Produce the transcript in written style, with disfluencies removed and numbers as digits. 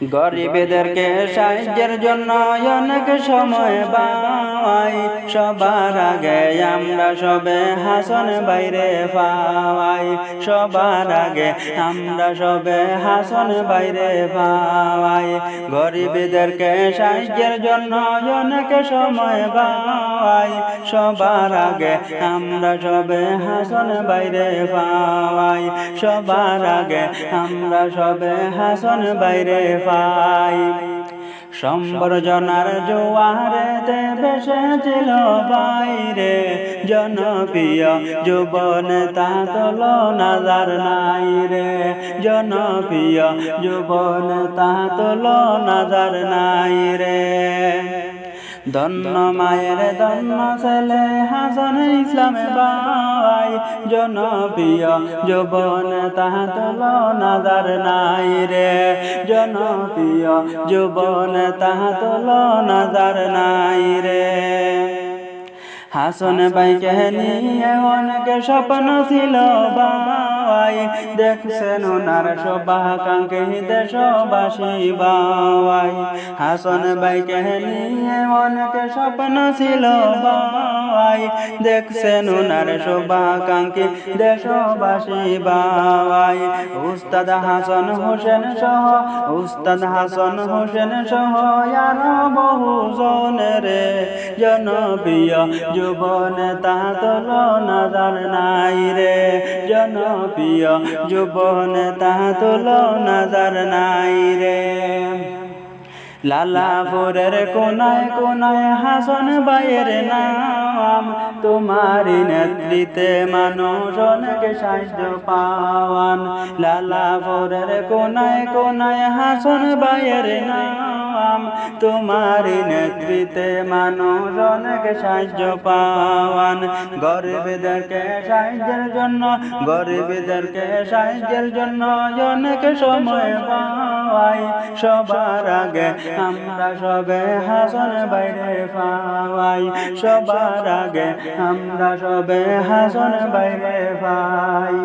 গরিবদেরকে সাহায্যের জন্য অনেক সময় পাই, সবার আগে আমরা সবে হাসান বাইরে পাই, সবার আগে আমরা সবে হাসান বাইরে পাই। গরিবদেরকে সাহায্যের জন্য অনেক সময় পাই, সবার আগে আমরা সবে হাসান বাইরে পাই, সবার আগে আমরা সবে হাসান বাইরে পাই। সম্বর্জনার জোয়ারেতে ভেসেছিল বাইরে জনপ্রিয় যুবন তা তুলনার নাই রে, জনপ্রিয় যুবন তা তুলনার নাই রে। ধন্য মায়ের ধন্য ছেলে হাসান ইসলামে ভাই, জনপ্রিয় যুবন তাহা তুলনার নাই রে, জনপ্রিয় যুবন তাহা তুলনার নাই রে। হাসান ভাইকে নিয়ে অনেক স্বপ্ন ছিল ভাই, দেখছেন ওনার শুভাকাঙ্ক্ষী দেশবাসী ভাই। হাসান ভাইকে নিয়ে অনেক স্বপ্ন ছিল ভাই, দেখছেন ওনার শুভাকাঙ্ক্ষী দেশবাসী ভাই। উস্তাদ হাসান হোসেন সহ, উস্তাদ হাসান হোসেন সহ আরো বহু জনের জনপ্রিয় যুবন তা তুলনার নাই রে, জনপ্রিয় যুবন তা তুলনার নাই রে। লালাপুরের কোনায় কোনায় হাসান ভাইয়ের নাম, তোমারি নেতৃত্বে মানুষ অনেক সাহায্য পাওয়ান। লালাপুরের কোনায় কোনায় হাসান ভাইয়ের নাম, তোমারি নেতৃত্বে মানুষ অনেক সাহায্য পাওয়ান। গরিবদেরকে সাহায্যের জন্য, গরিবদেরকে সাহায্যের জন্য অনেক সময় পাই, সবার আগে আমরা সবে হাসান বাইরে পাই, সবার আগে আমরা সবে হাসান বাইরে পাই।